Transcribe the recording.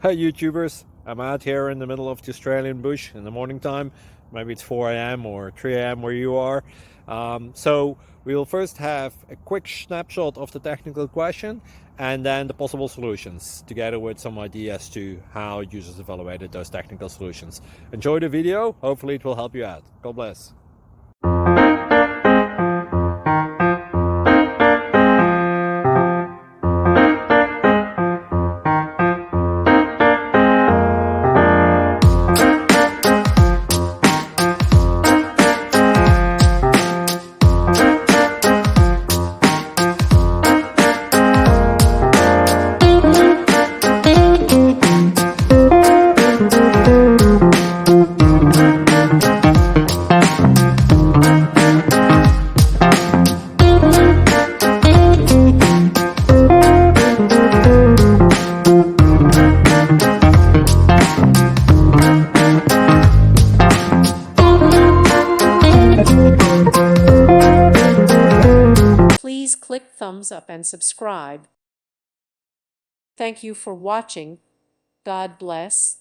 Hey YouTubers, I'm out here in the middle of the Australian bush in the morning time. Maybe it's 4 a.m. or 3 a.m. where you are. So we'll first have a quick snapshot of the technical question and then the possible solutions, together with some ideas to how users evaluated those technical solutions. Enjoy the video, hopefully it will help you out. God bless. Please click thumbs up and subscribe. Thank you for watching. God bless.